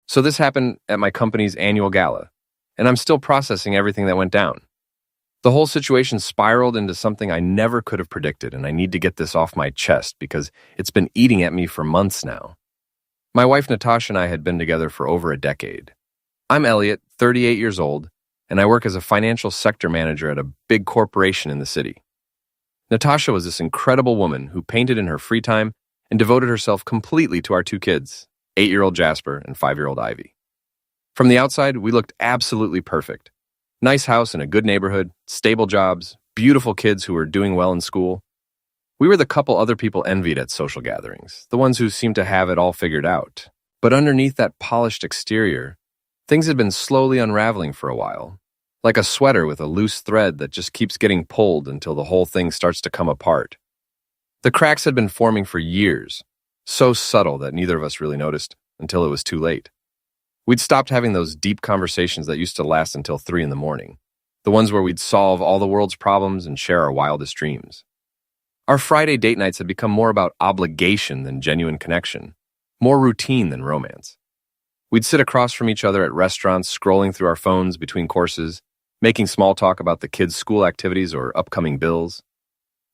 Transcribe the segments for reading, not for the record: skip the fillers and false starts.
So this happened at my company's annual gala, and I'm still processing everything that went down. The whole situation spiraled into something I never could have predicted, and I need to get this off my chest because it's been eating at me for months now. My wife Natasha and I had been together for over a decade. I'm Elliot, 38 years old, and I work as a financial sector manager at a big corporation in the city. Natasha was this incredible woman who painted in her free time and devoted herself completely to our two kids, 8-year-old Jasper and 5-year-old Ivy. From the outside, we looked absolutely perfect. Nice house in a good neighborhood, stable jobs, beautiful kids who were doing well in school. We were the couple other people envied at social gatherings, the ones who seemed to have it all figured out. But underneath that polished exterior, things had been slowly unraveling for a while, like a sweater with a loose thread that just keeps getting pulled until the whole thing starts to come apart. The cracks had been forming for years, so subtle that neither of us really noticed until it was too late. We'd stopped having those deep conversations that used to last until 3 in the morning, the ones where we'd solve all the world's problems and share our wildest dreams. Our Friday date nights had become more about obligation than genuine connection, more routine than romance. We'd sit across from each other at restaurants, scrolling through our phones between courses, making small talk about the kids' school activities or upcoming bills.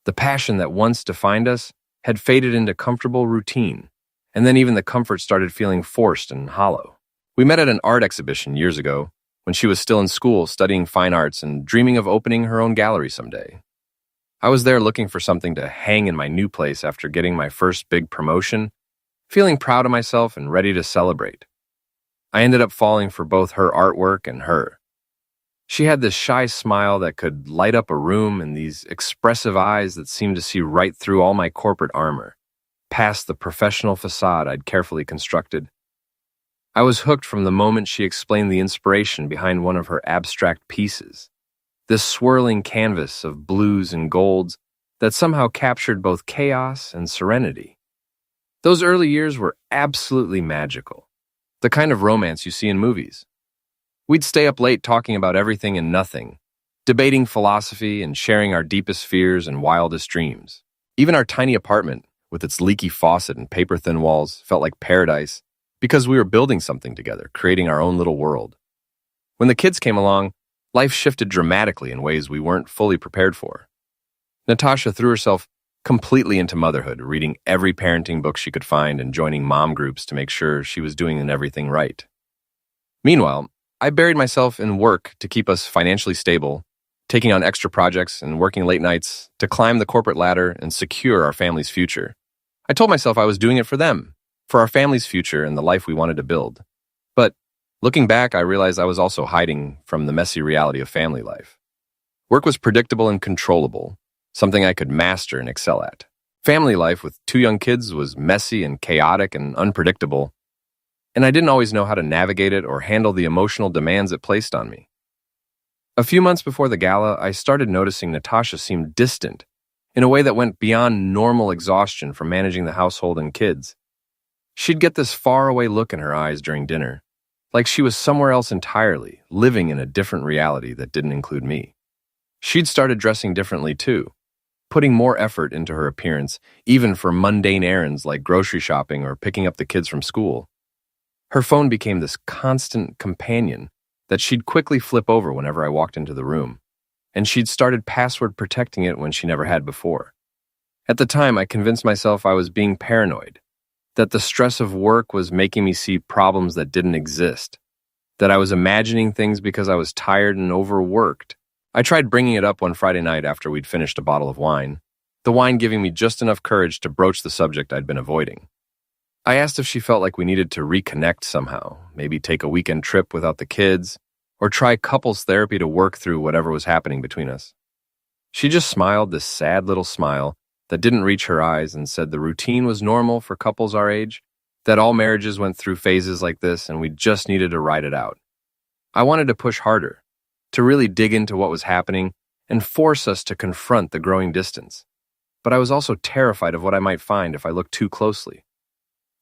The passion that once defined us had faded into comfortable routine, and then even the comfort started feeling forced and hollow. We met at an art exhibition years ago, when she was still in school studying fine arts and dreaming of opening her own gallery someday. I was there looking for something to hang in my new place after getting my first big promotion, feeling proud of myself and ready to celebrate. I ended up falling for both her artwork and her. She had this shy smile that could light up a room and these expressive eyes that seemed to see right through all my corporate armor, past the professional facade I'd carefully constructed. I was hooked from the moment she explained the inspiration behind one of her abstract pieces, this swirling canvas of blues and golds that somehow captured both chaos and serenity. Those early years were absolutely magical, the kind of romance you see in movies. We'd stay up late talking about everything and nothing, debating philosophy and sharing our deepest fears and wildest dreams. Even our tiny apartment, with its leaky faucet and paper-thin walls, felt like paradise because we were building something together, creating our own little world. When the kids came along, life shifted dramatically in ways we weren't fully prepared for. Natasha threw herself completely into motherhood, reading every parenting book she could find and joining mom groups to make sure she was doing everything right. Meanwhile, I buried myself in work to keep us financially stable, taking on extra projects and working late nights to climb the corporate ladder and secure our family's future. I told myself I was doing it for them, for our family's future and the life we wanted to build. But looking back, I realized I was also hiding from the messy reality of family life. Work was predictable and controllable, something I could master and excel at. Family life with 2 young kids was messy and chaotic and unpredictable, and I didn't always know how to navigate it or handle the emotional demands it placed on me. A few months before the gala, I started noticing Natasha seemed distant in a way that went beyond normal exhaustion from managing the household and kids. She'd get this faraway look in her eyes during dinner, like she was somewhere else entirely, living in a different reality that didn't include me. She'd started dressing differently too, putting more effort into her appearance, even for mundane errands like grocery shopping or picking up the kids from school. Her phone became this constant companion that she'd quickly flip over whenever I walked into the room, and she'd started password protecting it when she never had before. At the time, I convinced myself I was being paranoid, that the stress of work was making me see problems that didn't exist, that I was imagining things because I was tired and overworked. I tried bringing it up one Friday night after we'd finished a bottle of wine, the wine giving me just enough courage to broach the subject I'd been avoiding. I asked if she felt like we needed to reconnect somehow, maybe take a weekend trip without the kids, or try couples therapy to work through whatever was happening between us. She just smiled this sad little smile that didn't reach her eyes and said the routine was normal for couples our age, that all marriages went through phases like this and we just needed to ride it out. I wanted to push harder, to really dig into what was happening and force us to confront the growing distance. But I was also terrified of what I might find if I looked too closely.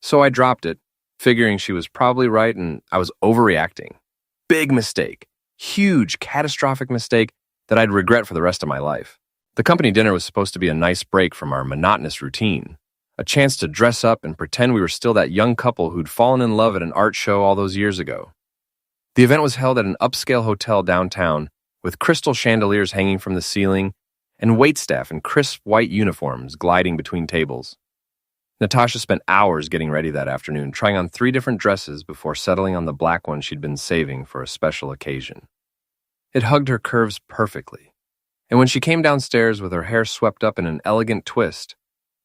So I dropped it, figuring she was probably right and I was overreacting. Big mistake. Huge, catastrophic mistake that I'd regret for the rest of my life. The company dinner was supposed to be a nice break from our monotonous routine, a chance to dress up and pretend we were still that young couple who'd fallen in love at an art show all those years ago. The event was held at an upscale hotel downtown, with crystal chandeliers hanging from the ceiling and waitstaff in crisp white uniforms gliding between tables. Natasha spent hours getting ready that afternoon, trying on 3 different dresses before settling on the black one she'd been saving for a special occasion. It hugged her curves perfectly, and when she came downstairs with her hair swept up in an elegant twist,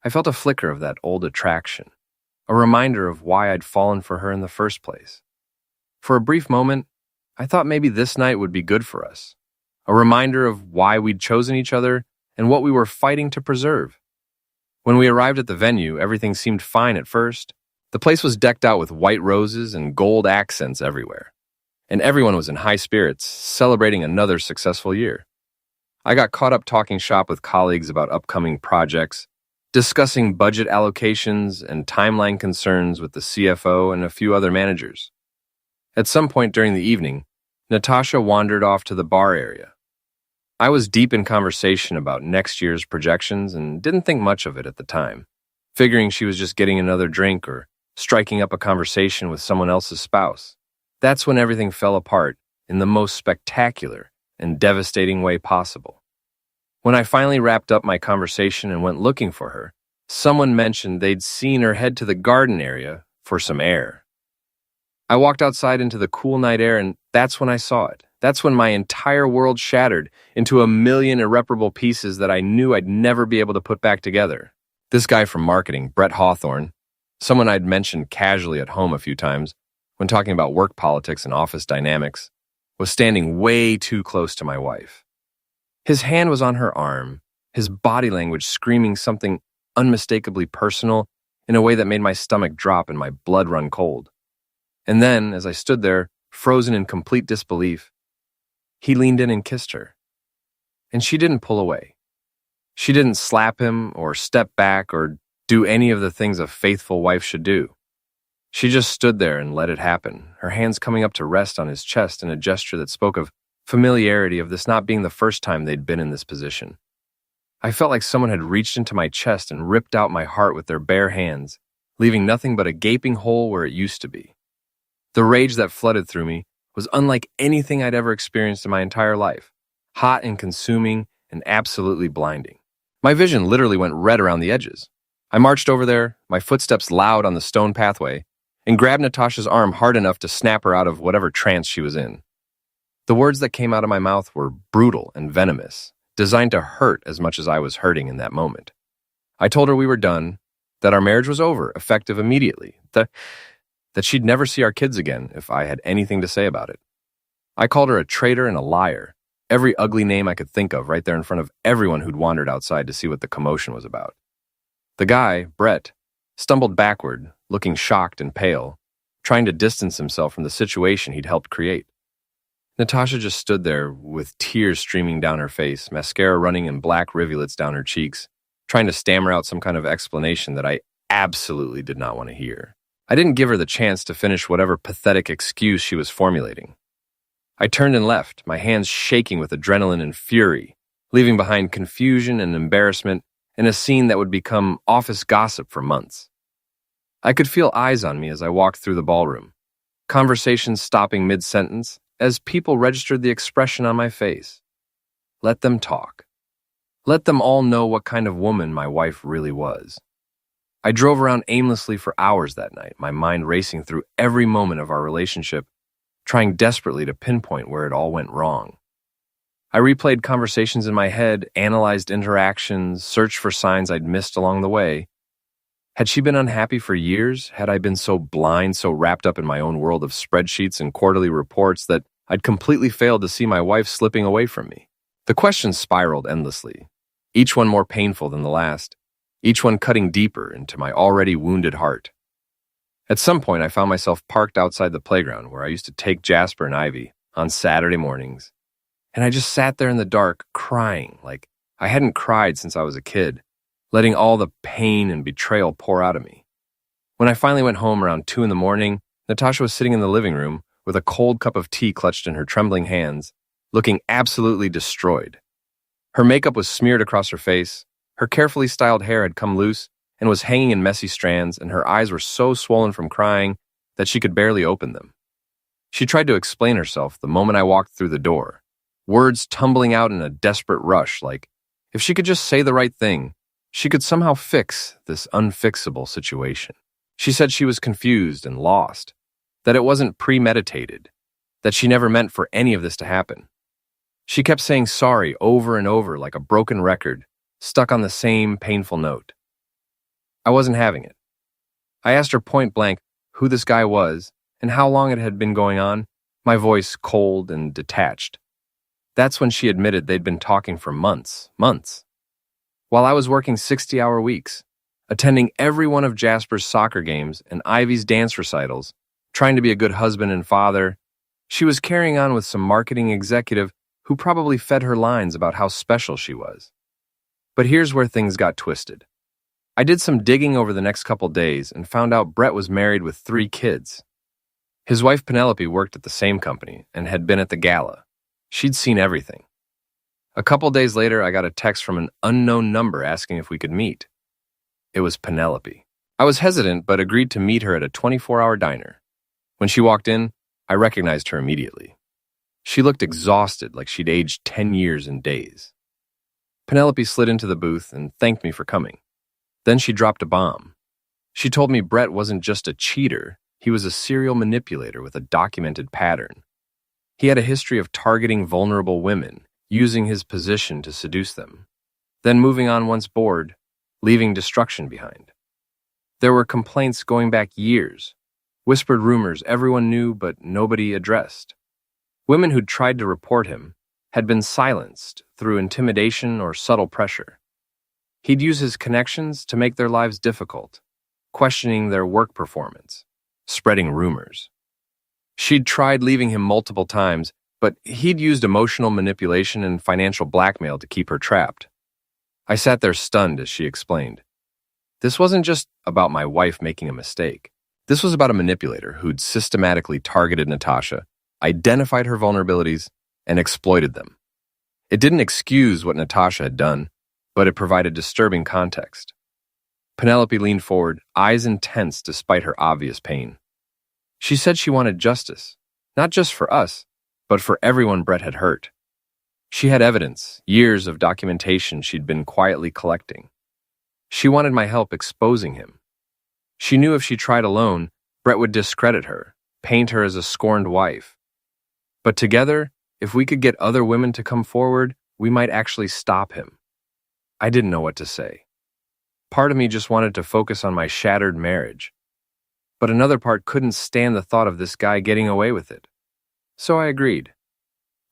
I felt a flicker of that old attraction, a reminder of why I'd fallen for her in the first place. For a brief moment, I thought maybe this night would be good for us, a reminder of why we'd chosen each other and what we were fighting to preserve. When we arrived at the venue, everything seemed fine at first. The place was decked out with white roses and gold accents everywhere, and everyone was in high spirits, celebrating another successful year. I got caught up talking shop with colleagues about upcoming projects, discussing budget allocations and timeline concerns with the CFO and a few other managers. At some point during the evening, Natasha wandered off to the bar area. I was deep in conversation about next year's projections and didn't think much of it at the time, figuring she was just getting another drink or striking up a conversation with someone else's spouse. That's when everything fell apart in the most spectacular and devastating way possible. When I finally wrapped up my conversation and went looking for her, someone mentioned they'd seen her head to the garden area for some air. I walked outside into the cool night air, and that's when I saw it. That's when my entire world shattered into a million irreparable pieces that I knew I'd never be able to put back together. This guy from marketing, Brett Hawthorne, someone I'd mentioned casually at home a few times when talking about work politics and office dynamics, was standing way too close to my wife. His hand was on her arm, his body language screaming something unmistakably personal in a way that made my stomach drop and my blood run cold. And then, as I stood there, frozen in complete disbelief, he leaned in and kissed her. And she didn't pull away. She didn't slap him or step back or do any of the things a faithful wife should do. She just stood there and let it happen, her hands coming up to rest on his chest in a gesture that spoke of familiarity, of this not being the first time they'd been in this position. I felt like someone had reached into my chest and ripped out my heart with their bare hands, leaving nothing but a gaping hole where it used to be. The rage that flooded through me was unlike anything I'd ever experienced in my entire life, hot and consuming and absolutely blinding. My vision literally went red around the edges. I marched over there, my footsteps loud on the stone pathway, and grabbed Natasha's arm hard enough to snap her out of whatever trance she was in. The words that came out of my mouth were brutal and venomous, designed to hurt as much as I was hurting in that moment. I told her we were done, that our marriage was over, effective immediately, that she'd never see our kids again if I had anything to say about it. I called her a traitor and a liar, every ugly name I could think of right there in front of everyone who'd wandered outside to see what the commotion was about. The guy, Brett, stumbled backward, looking shocked and pale, trying to distance himself from the situation he'd helped create. Natasha just stood there with tears streaming down her face, mascara running in black rivulets down her cheeks, trying to stammer out some kind of explanation that I absolutely did not want to hear. I didn't give her the chance to finish whatever pathetic excuse she was formulating. I turned and left, my hands shaking with adrenaline and fury, leaving behind confusion and embarrassment in a scene that would become office gossip for months. I could feel eyes on me as I walked through the ballroom, conversations stopping mid-sentence as people registered the expression on my face. Let them talk. Let them all know what kind of woman my wife really was. I drove around aimlessly for hours that night, my mind racing through every moment of our relationship, trying desperately to pinpoint where it all went wrong. I replayed conversations in my head, analyzed interactions, searched for signs I'd missed along the way. Had she been unhappy for years? Had I been so blind, so wrapped up in my own world of spreadsheets and quarterly reports that I'd completely failed to see my wife slipping away from me? The questions spiraled endlessly, each one more painful than the last, each one cutting deeper into my already wounded heart. At some point, I found myself parked outside the playground where I used to take Jasper and Ivy on Saturday mornings, and I just sat there in the dark, crying like I hadn't cried since I was a kid, letting all the pain and betrayal pour out of me. When I finally went home around 2 a.m, Natasha was sitting in the living room with a cold cup of tea clutched in her trembling hands, looking absolutely destroyed. Her makeup was smeared across her face, her carefully styled hair had come loose, and was hanging in messy strands, and her eyes were so swollen from crying that she could barely open them. She tried to explain herself the moment I walked through the door, words tumbling out in a desperate rush, like if she could just say the right thing, she could somehow fix this unfixable situation. She said she was confused and lost, that it wasn't premeditated, that she never meant for any of this to happen. She kept saying sorry over and over like a broken record, stuck on the same painful note. I wasn't having it. I asked her point blank who this guy was and how long it had been going on, my voice cold and detached. That's when she admitted they'd been talking for months. While I was working 60-hour weeks, attending every one of Jasper's soccer games and Ivy's dance recitals, trying to be a good husband and father, she was carrying on with some marketing executive who probably fed her lines about how special she was. But here's where things got twisted. I did some digging over the next couple days and found out Brett was married with 3 kids. His wife Penelope worked at the same company and had been at the gala. She'd seen everything. A couple days later, I got a text from an unknown number asking if we could meet. It was Penelope. I was hesitant, but agreed to meet her at a 24-hour diner. When she walked in, I recognized her immediately. She looked exhausted, like she'd aged 10 years in days. Penelope slid into the booth and thanked me for coming. Then she dropped a bomb. She told me Brett wasn't just a cheater, he was a serial manipulator with a documented pattern. He had a history of targeting vulnerable women, using his position to seduce them, then moving on once bored, leaving destruction behind. There were complaints going back years, whispered rumors everyone knew but nobody addressed. Women who'd tried to report him had been silenced through intimidation or subtle pressure. He'd use his connections to make their lives difficult, questioning their work performance, spreading rumors. She'd tried leaving him multiple times, but he'd used emotional manipulation and financial blackmail to keep her trapped. I sat there stunned as she explained. This wasn't just about my wife making a mistake. This was about a manipulator who'd systematically targeted Natasha, identified her vulnerabilities, and exploited them. It didn't excuse what Natasha had done, but it provided disturbing context. Penelope leaned forward, eyes intense despite her obvious pain. She said she wanted justice, not just for us, but for everyone Brett had hurt. She had evidence, years of documentation she'd been quietly collecting. She wanted my help exposing him. She knew if she tried alone, Brett would discredit her, paint her as a scorned wife. But together, if we could get other women to come forward, we might actually stop him. I didn't know what to say. Part of me just wanted to focus on my shattered marriage. But another part couldn't stand the thought of this guy getting away with it. So I agreed.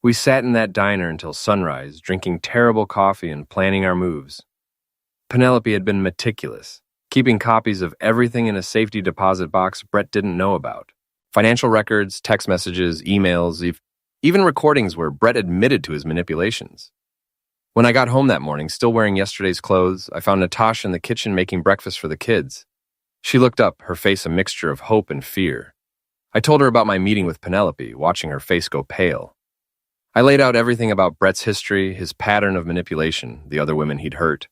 We sat in that diner until sunrise, drinking terrible coffee and planning our moves. Penelope had been meticulous, keeping copies of everything in a safety deposit box Brett didn't know about. Financial records, text messages, emails, even recordings where Brett admitted to his manipulations. When I got home that morning, still wearing yesterday's clothes, I found Natasha in the kitchen making breakfast for the kids. She looked up, her face a mixture of hope and fear. I told her about my meeting with Penelope, watching her face go pale. I laid out everything about Brett's history, his pattern of manipulation, the other women he'd hurt.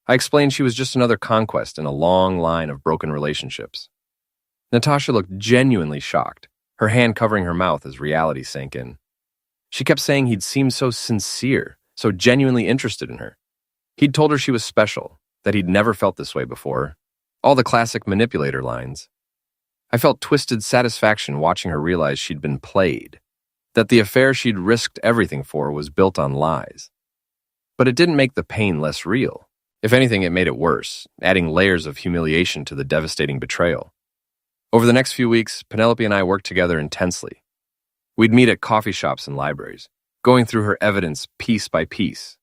I explained she was just another conquest in a long line of broken relationships. Natasha looked genuinely shocked, her hand covering her mouth as reality sank in. She kept saying he'd seemed so sincere, so genuinely interested in her. He'd told her she was special, that he'd never felt this way before. All the classic manipulator lines. I felt twisted satisfaction watching her realize she'd been played, that the affair she'd risked everything for was built on lies. But it didn't make the pain less real. If anything, it made it worse, adding layers of humiliation to the devastating betrayal. Over the next few weeks, Penelope and I worked together intensely. We'd meet at coffee shops and libraries, going through her evidence piece by piece.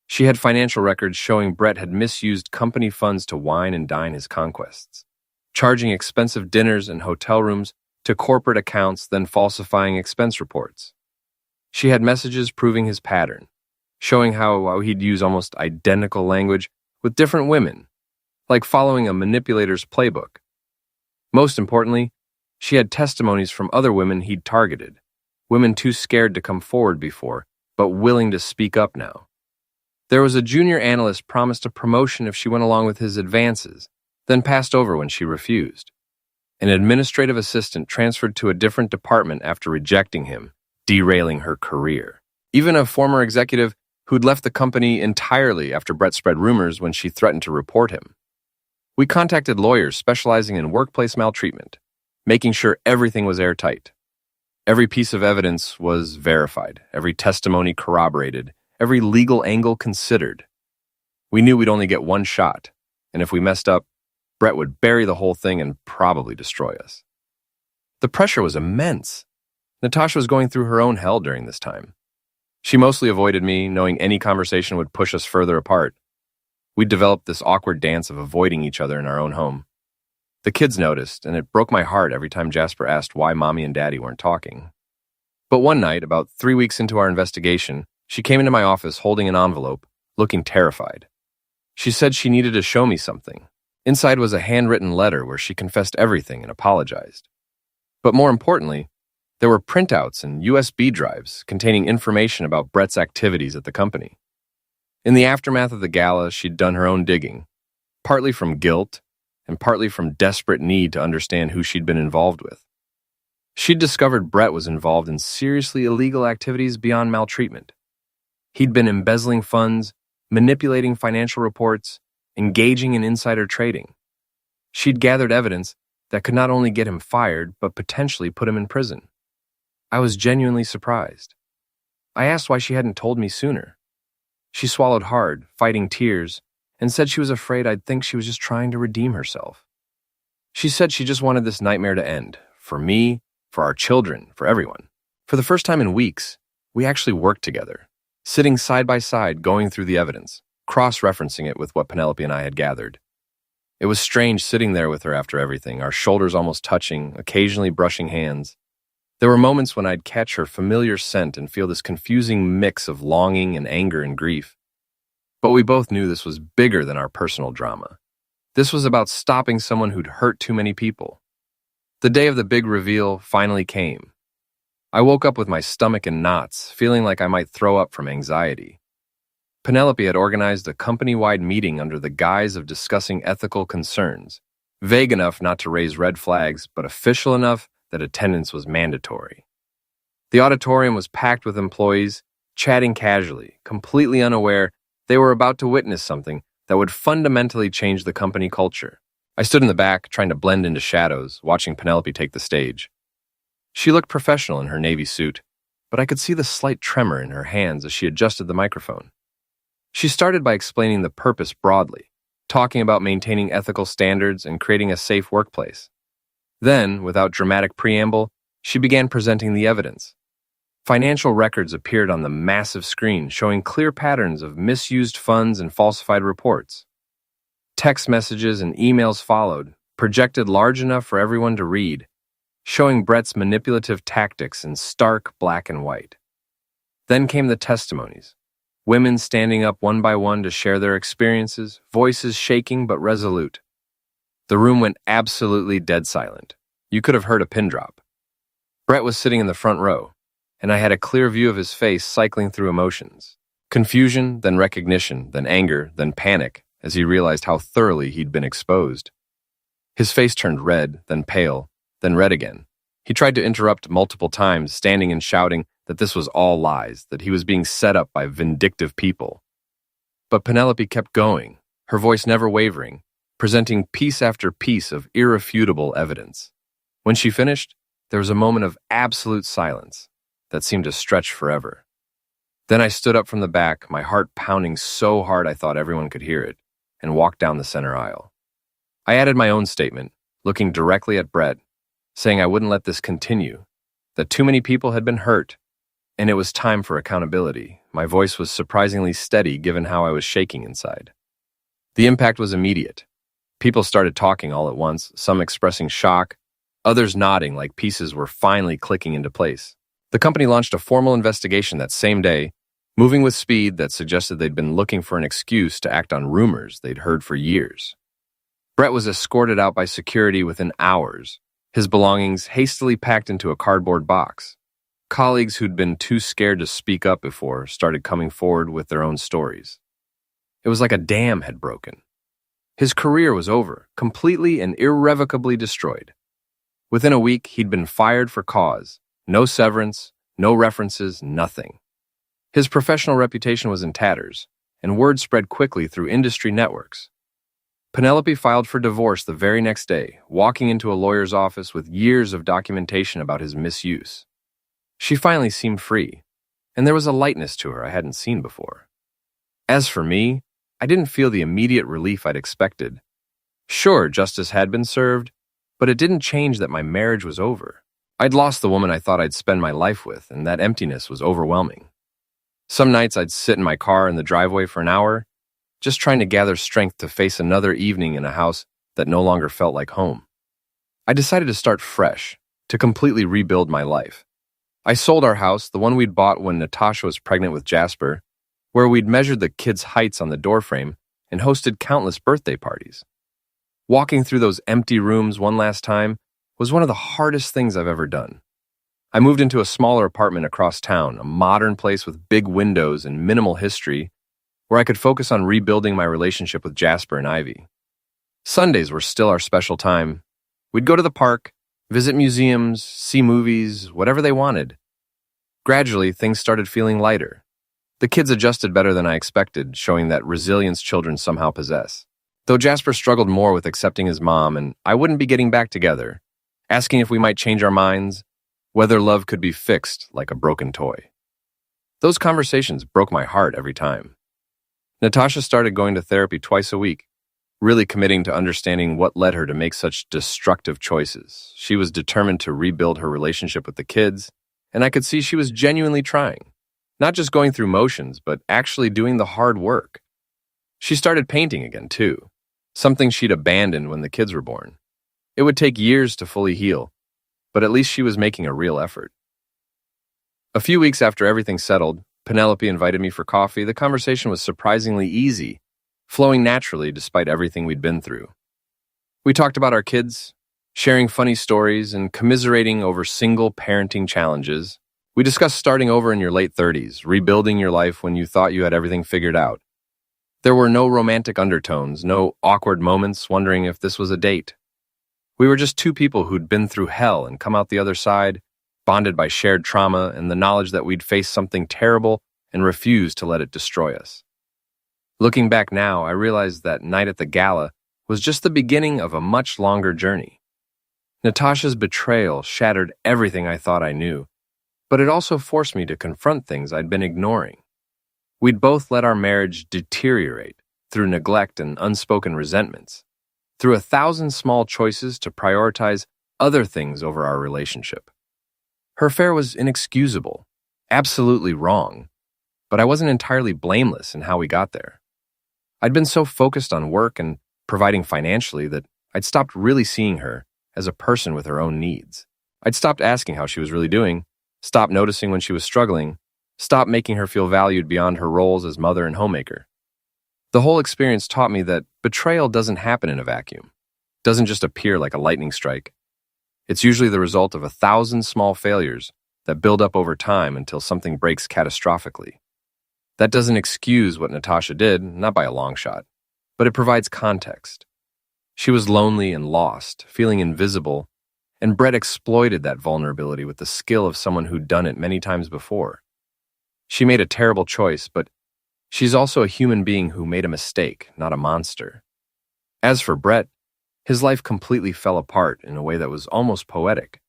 She had financial records showing Brett had misused company funds to wine and dine his conquests, charging expensive dinners and hotel rooms to corporate accounts, then falsifying expense reports. She had messages proving his pattern, showing how he'd use almost identical language with different women, like following a manipulator's playbook. Most importantly, she had testimonies from other women he'd targeted, women too scared to come forward before, but willing to speak up now. There was a junior analyst promised a promotion if she went along with his advances, then passed over when she refused. An administrative assistant transferred to a different department after rejecting him, derailing her career. Even a former executive who'd left the company entirely after Brett spread rumors when she threatened to report him. We contacted lawyers specializing in workplace maltreatment, making sure everything was airtight. Every piece of evidence was verified, every testimony corroborated, every legal angle considered. We knew we'd only get one shot, and if we messed up, Brett would bury the whole thing and probably destroy us. The pressure was immense. Natasha was going through her own hell during this time. She mostly avoided me, knowing any conversation would push us further apart. We'd developed this awkward dance of avoiding each other in our own home. The kids noticed, and it broke my heart every time Jasper asked why Mommy and Daddy weren't talking. But one night, about 3 weeks into our investigation, she came into my office holding an envelope, looking terrified. She said she needed to show me something. Inside was a handwritten letter where she confessed everything and apologized. But more importantly, there were printouts and USB drives containing information about Brett's activities at the company. In the aftermath of the gala, she'd done her own digging, partly from guilt and partly from desperate need to understand who she'd been involved with. She'd discovered Brett was involved in seriously illegal activities beyond maltreatment. He'd been embezzling funds, manipulating financial reports, engaging in insider trading. She'd gathered evidence that could not only get him fired, but potentially put him in prison. I was genuinely surprised. I asked why she hadn't told me sooner. She swallowed hard, fighting tears, and said she was afraid I'd think she was just trying to redeem herself. She said she just wanted this nightmare to end, for me, for our children, for everyone. For the first time in weeks, we actually worked together, sitting side by side going through the evidence, cross-referencing it with what Penelope and I had gathered. It was strange sitting there with her after everything, our shoulders almost touching, occasionally brushing hands. There were moments when I'd catch her familiar scent and feel this confusing mix of longing and anger and grief. But we both knew this was bigger than our personal drama. This was about stopping someone who'd hurt too many people. The day of the big reveal finally came. I woke up with my stomach in knots, feeling like I might throw up from anxiety. Penelope had organized a company-wide meeting under the guise of discussing ethical concerns, vague enough not to raise red flags, but official enough that attendance was mandatory. The auditorium was packed with employees, chatting casually, completely unaware they were about to witness something that would fundamentally change the company culture. I stood in the back, trying to blend into shadows, watching Penelope take the stage. She looked professional in her navy suit, but I could see the slight tremor in her hands as she adjusted the microphone. She started by explaining the purpose broadly, talking about maintaining ethical standards and creating a safe workplace. Then, without dramatic preamble, she began presenting the evidence. Financial records appeared on the massive screen, showing clear patterns of misused funds and falsified reports. Text messages and emails followed, projected large enough for everyone to read, showing Brett's manipulative tactics in stark black and white. Then came the testimonies. Women standing up one by one to share their experiences, voices shaking but resolute. The room went absolutely dead silent. You could have heard a pin drop. Brett was sitting in the front row, and I had a clear view of his face cycling through emotions. Confusion, then recognition, then anger, then panic, as he realized how thoroughly he'd been exposed. His face turned red, then pale, then red again. He tried to interrupt multiple times, standing and shouting that this was all lies, that he was being set up by vindictive people. But Penelope kept going, her voice never wavering, presenting piece after piece of irrefutable evidence. When she finished, there was a moment of absolute silence that seemed to stretch forever. Then I stood up from the back, my heart pounding so hard I thought everyone could hear it, and walked down the center aisle. I added my own statement, looking directly at Brett, saying I wouldn't let this continue, that too many people had been hurt, and it was time for accountability. My voice was surprisingly steady given how I was shaking inside. The impact was immediate. People started talking all at once, some expressing shock, others nodding like pieces were finally clicking into place. The company launched a formal investigation that same day, moving with speed that suggested they'd been looking for an excuse to act on rumors they'd heard for years. Brett was escorted out by security within hours, his belongings hastily packed into a cardboard box. Colleagues who'd been too scared to speak up before started coming forward with their own stories. It was like a dam had broken. His career was over, completely and irrevocably destroyed. Within a week, he'd been fired for cause. No severance, no references, nothing. His professional reputation was in tatters, and word spread quickly through industry networks. Penelope filed for divorce the very next day, walking into a lawyer's office with years of documentation about his misuse. She finally seemed free, and there was a lightness to her I hadn't seen before. As for me, I didn't feel the immediate relief I'd expected. Sure, justice had been served, but it didn't change that my marriage was over. I'd lost the woman I thought I'd spend my life with, and that emptiness was overwhelming. Some nights I'd sit in my car in the driveway for an hour, just trying to gather strength to face another evening in a house that no longer felt like home. I decided to start fresh, to completely rebuild my life. I sold our house, the one we'd bought when Natasha was pregnant with Jasper, where we'd measured the kids' heights on the doorframe and hosted countless birthday parties. Walking through those empty rooms one last time was one of the hardest things I've ever done. I moved into a smaller apartment across town, a modern place with big windows and minimal history, where I could focus on rebuilding my relationship with Jasper and Ivy. Sundays were still our special time. We'd go to the park, visit museums, see movies, whatever they wanted. Gradually, things started feeling lighter. The kids adjusted better than I expected, showing that resilience children somehow possess. Though Jasper struggled more with accepting his mom, and I wouldn't be getting back together, asking if we might change our minds, whether love could be fixed like a broken toy. Those conversations broke my heart every time. Natasha started going to therapy twice a week, really committing to understanding what led her to make such destructive choices. She was determined to rebuild her relationship with the kids, and I could see she was genuinely trying. Not just going through motions, but actually doing the hard work. She started painting again, too, something she'd abandoned when the kids were born. It would take years to fully heal, but at least she was making a real effort. A few weeks after everything settled, Penelope invited me for coffee. The conversation was surprisingly easy, flowing naturally despite everything we'd been through. We talked about our kids, sharing funny stories, and commiserating over single parenting challenges. We discussed starting over in your late 30s, rebuilding your life when you thought you had everything figured out. There were no romantic undertones, no awkward moments wondering if this was a date. We were just two people who'd been through hell and come out the other side, bonded by shared trauma and the knowledge that we'd face something terrible and refuse to let it destroy us. Looking back now, I realized that night at the gala was just the beginning of a much longer journey. Natasha's betrayal shattered everything I thought I knew, but it also forced me to confront things I'd been ignoring. We'd both let our marriage deteriorate through neglect and unspoken resentments, through 1,000 small choices to prioritize other things over our relationship. Her affair was inexcusable, absolutely wrong, but I wasn't entirely blameless in how we got there. I'd been so focused on work and providing financially that I'd stopped really seeing her as a person with her own needs. I'd stopped asking how she was really doing, stopped noticing when she was struggling, stopped making her feel valued beyond her roles as mother and homemaker. The whole experience taught me that betrayal doesn't happen in a vacuum, doesn't just appear like a lightning strike. It's usually the result of 1,000 small failures that build up over time until something breaks catastrophically. That doesn't excuse what Natasha did, not by a long shot, but it provides context. She was lonely and lost, feeling invisible, and Brett exploited that vulnerability with the skill of someone who'd done it many times before. She made a terrible choice, but she's also a human being who made a mistake, not a monster. As for Brett, his life completely fell apart in a way that was almost poetic.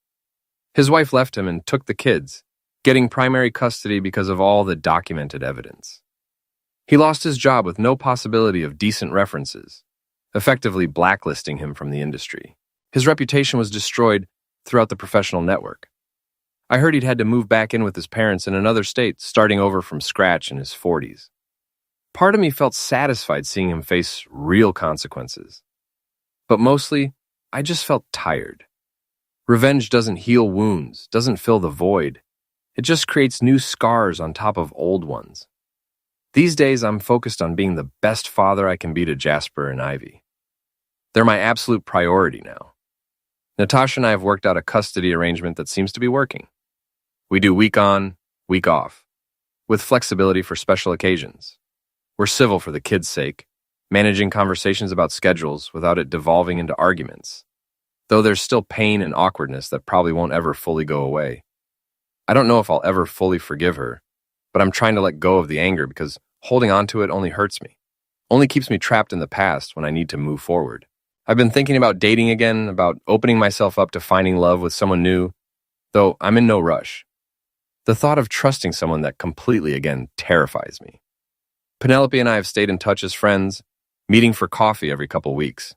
His wife left him and took the kids, getting primary custody because of all the documented evidence. He lost his job with no possibility of decent references, effectively blacklisting him from the industry. His reputation was destroyed throughout the professional network. I heard he'd had to move back in with his parents in another state, starting over from scratch in his 40s. Part of me felt satisfied seeing him face real consequences. But mostly, I just felt tired. Revenge doesn't heal wounds, doesn't fill the void. It just creates new scars on top of old ones. These days, I'm focused on being the best father I can be to Jasper and Ivy. They're my absolute priority now. Natasha and I have worked out a custody arrangement that seems to be working. We do week on, week off, with flexibility for special occasions. We're civil for the kids' sake, managing conversations about schedules without it devolving into arguments. Though there's still pain and awkwardness that probably won't ever fully go away. I don't know if I'll ever fully forgive her, but I'm trying to let go of the anger because holding on to it only hurts me, only keeps me trapped in the past when I need to move forward. I've been thinking about dating again, about opening myself up to finding love with someone new, though I'm in no rush. The thought of trusting someone that completely again terrifies me. Penelope and I have stayed in touch as friends, meeting for coffee every couple weeks.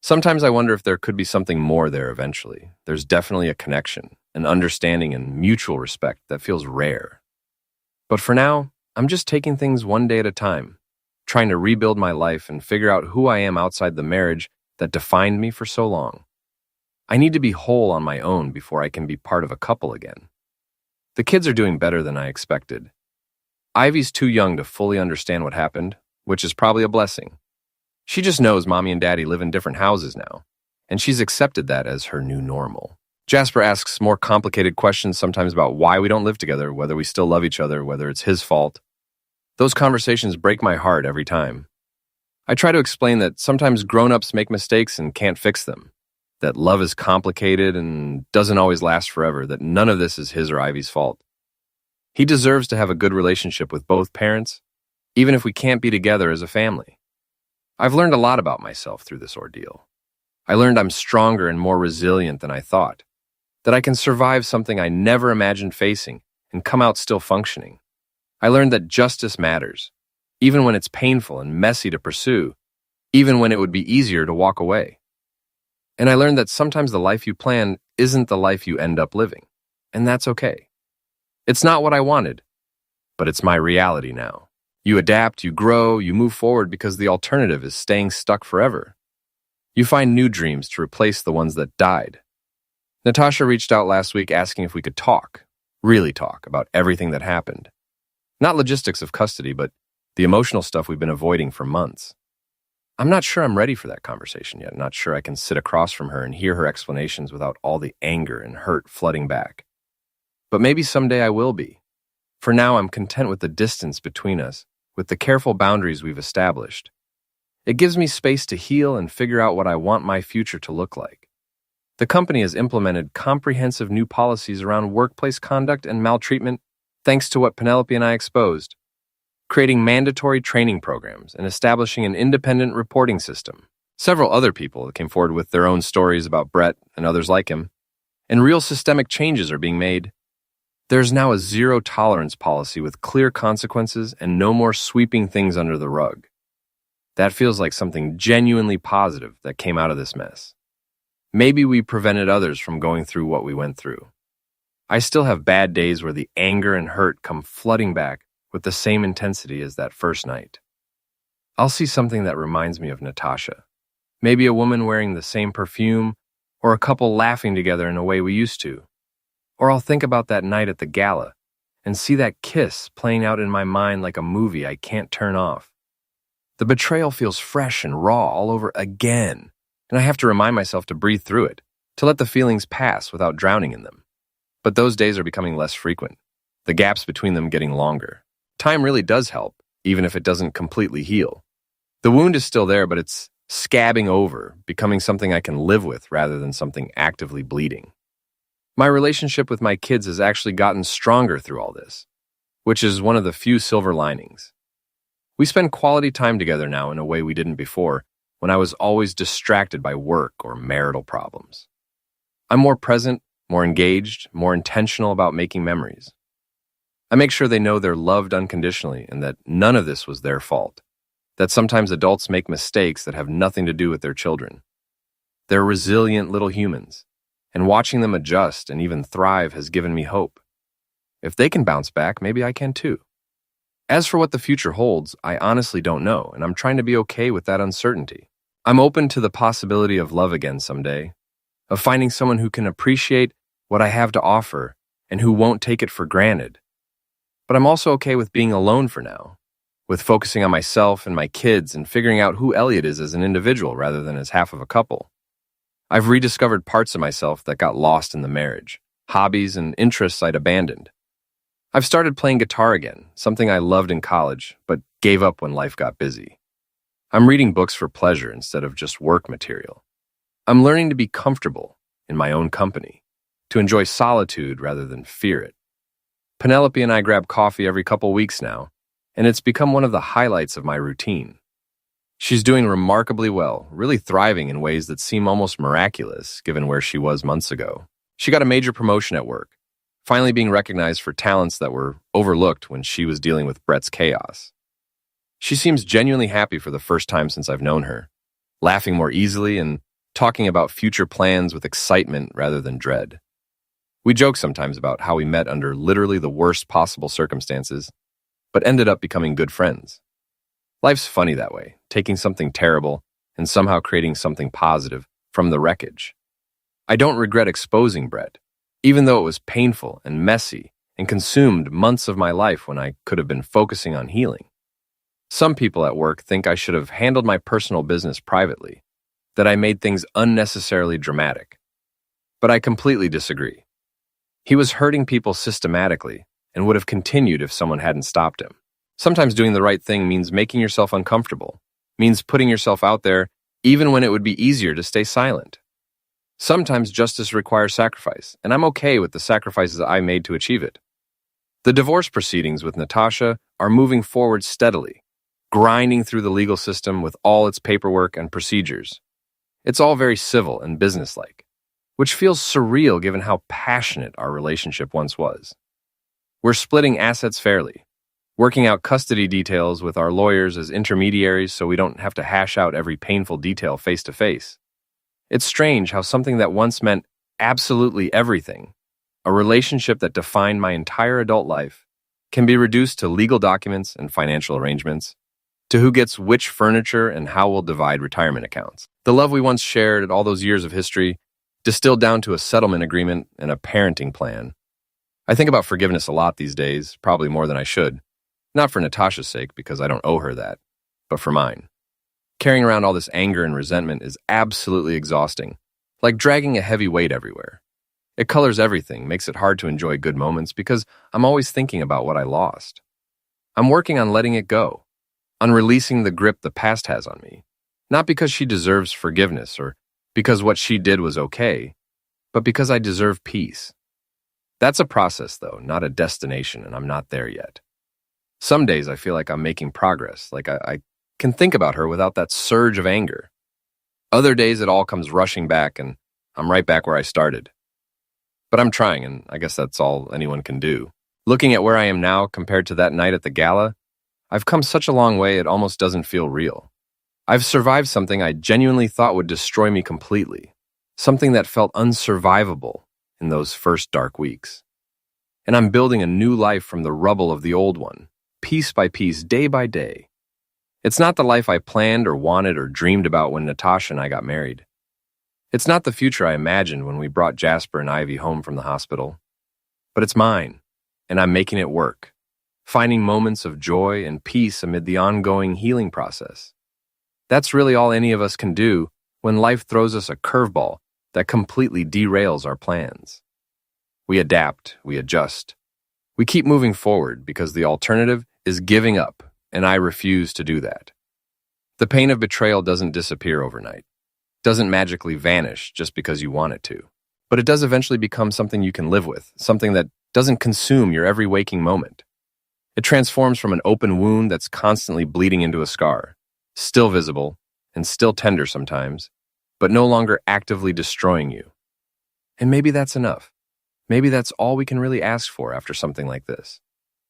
Sometimes I wonder if there could be something more there eventually. There's definitely a connection, an understanding and mutual respect that feels rare. But for now, I'm just taking things one day at a time, trying to rebuild my life and figure out who I am outside the marriage that defined me for so long. I need to be whole on my own before I can be part of a couple again. The kids are doing better than I expected. Ivy's too young to fully understand what happened, which is probably a blessing. She just knows mommy and daddy live in different houses now, and she's accepted that as her new normal. Jasper asks more complicated questions sometimes about why we don't live together, whether we still love each other, whether it's his fault. Those conversations break my heart every time. I try to explain that sometimes grown-ups make mistakes and can't fix them, that love is complicated and doesn't always last forever, that none of this is his or Ivy's fault. He deserves to have a good relationship with both parents, even if we can't be together as a family. I've learned a lot about myself through this ordeal. I learned I'm stronger and more resilient than I thought, that I can survive something I never imagined facing and come out still functioning. I learned that justice matters, even when it's painful and messy to pursue, even when it would be easier to walk away. And I learned that sometimes the life you plan isn't the life you end up living, and that's okay. It's not what I wanted, but it's my reality now. You adapt, you grow, you move forward because the alternative is staying stuck forever. You find new dreams to replace the ones that died. Natasha reached out last week asking if we could talk, really talk, about everything that happened. Not logistics of custody, but the emotional stuff we've been avoiding for months. I'm not sure I'm ready for that conversation yet. Not sure I can sit across from her and hear her explanations without all the anger and hurt flooding back. But maybe someday I will be. For now, I'm content with the distance between us, with the careful boundaries we've established. It gives me space to heal and figure out what I want my future to look like. The company has implemented comprehensive new policies around workplace conduct and maltreatment thanks to what Penelope and I exposed, creating mandatory training programs and establishing an independent reporting system. Several other people came forward with their own stories about Brett and others like him, and real systemic changes are being made. There's now a zero-tolerance policy with clear consequences and no more sweeping things under the rug. That feels like something genuinely positive that came out of this mess. Maybe we prevented others from going through what we went through. I still have bad days where the anger and hurt come flooding back with the same intensity as that first night. I'll see something that reminds me of Natasha. Maybe a woman wearing the same perfume, or a couple laughing together in a way we used to. Or I'll think about that night at the gala and see that kiss playing out in my mind like a movie I can't turn off. The betrayal feels fresh and raw all over again, and I have to remind myself to breathe through it, to let the feelings pass without drowning in them. But those days are becoming less frequent, the gaps between them getting longer. Time really does help, even if it doesn't completely heal. The wound is still there, but it's scabbing over, becoming something I can live with rather than something actively bleeding. My relationship with my kids has actually gotten stronger through all this, which is one of the few silver linings. We spend quality time together now in a way we didn't before, when I was always distracted by work or marital problems. I'm more present, more engaged, more intentional about making memories. I make sure they know they're loved unconditionally and that none of this was their fault, that sometimes adults make mistakes that have nothing to do with their children. They're resilient little humans, and watching them adjust and even thrive has given me hope. If they can bounce back, maybe I can too. As for what the future holds, I honestly don't know, and I'm trying to be okay with that uncertainty. I'm open to the possibility of love again someday, of finding someone who can appreciate what I have to offer and who won't take it for granted. But I'm also okay with being alone for now, with focusing on myself and my kids and figuring out who Elliot is as an individual rather than as half of a couple. I've rediscovered parts of myself that got lost in the marriage, hobbies and interests I'd abandoned. I've started playing guitar again, something I loved in college, but gave up when life got busy. I'm reading books for pleasure instead of just work material. I'm learning to be comfortable in my own company, to enjoy solitude rather than fear it. Penelope and I grab coffee every couple weeks now, and it's become one of the highlights of my routine. She's doing remarkably well, really thriving in ways that seem almost miraculous given where she was months ago. She got a major promotion at work, finally being recognized for talents that were overlooked when she was dealing with Brett's chaos. She seems genuinely happy for the first time since I've known her, laughing more easily and talking about future plans with excitement rather than dread. We joke sometimes about how we met under literally the worst possible circumstances, but ended up becoming good friends. Life's funny that way, taking something terrible and somehow creating something positive from the wreckage. I don't regret exposing Brett, even though it was painful and messy and consumed months of my life when I could have been focusing on healing. Some people at work think I should have handled my personal business privately, that I made things unnecessarily dramatic. But I completely disagree. He was hurting people systematically and would have continued if someone hadn't stopped him. Sometimes doing the right thing means making yourself uncomfortable, means putting yourself out there even when it would be easier to stay silent. Sometimes justice requires sacrifice, and I'm okay with the sacrifices I made to achieve it. The divorce proceedings with Natasha are moving forward steadily, grinding through the legal system with all its paperwork and procedures. It's all very civil and businesslike, which feels surreal given how passionate our relationship once was. We're splitting assets fairly, working out custody details with our lawyers as intermediaries so we don't have to hash out every painful detail face to face. It's strange how something that once meant absolutely everything, a relationship that defined my entire adult life, can be reduced to legal documents and financial arrangements, to who gets which furniture and how we'll divide retirement accounts. The love we once shared at all those years of history, distilled down to a settlement agreement and a parenting plan. I think about forgiveness a lot these days, probably more than I should. Not for Natasha's sake, because I don't owe her that, but for mine. Carrying around all this anger and resentment is absolutely exhausting, like dragging a heavy weight everywhere. It colors everything, makes it hard to enjoy good moments because I'm always thinking about what I lost. I'm working on letting it go, on releasing the grip the past has on me, not because she deserves forgiveness or because what she did was okay, but because I deserve peace. That's a process, though, not a destination, and I'm not there yet. Some days I feel like I'm making progress, like I can think about her without that surge of anger. Other days it all comes rushing back and I'm right back where I started. But I'm trying, and I guess that's all anyone can do. Looking at where I am now compared to that night at the gala, I've come such a long way it almost doesn't feel real. I've survived something I genuinely thought would destroy me completely, something that felt unsurvivable in those first dark weeks. And I'm building a new life from the rubble of the old one, piece by piece, day by day. It's not the life I planned or wanted or dreamed about when Natasha and I got married. It's not the future I imagined when we brought Jasper and Ivy home from the hospital. But it's mine, and I'm making it work, finding moments of joy and peace amid the ongoing healing process. That's really all any of us can do when life throws us a curveball that completely derails our plans. We adapt, we adjust. We keep moving forward because the alternative is giving up, and I refuse to do that. The pain of betrayal doesn't disappear overnight, doesn't magically vanish just because you want it to, but it does eventually become something you can live with, something that doesn't consume your every waking moment. It transforms from an open wound that's constantly bleeding into a scar, still visible and still tender sometimes, but no longer actively destroying you. And maybe that's enough. Maybe that's all we can really ask for after something like this.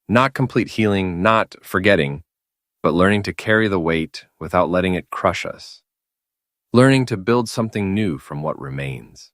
Not complete healing, not forgetting, but learning to carry the weight without letting it crush us. Learning to build something new from what remains.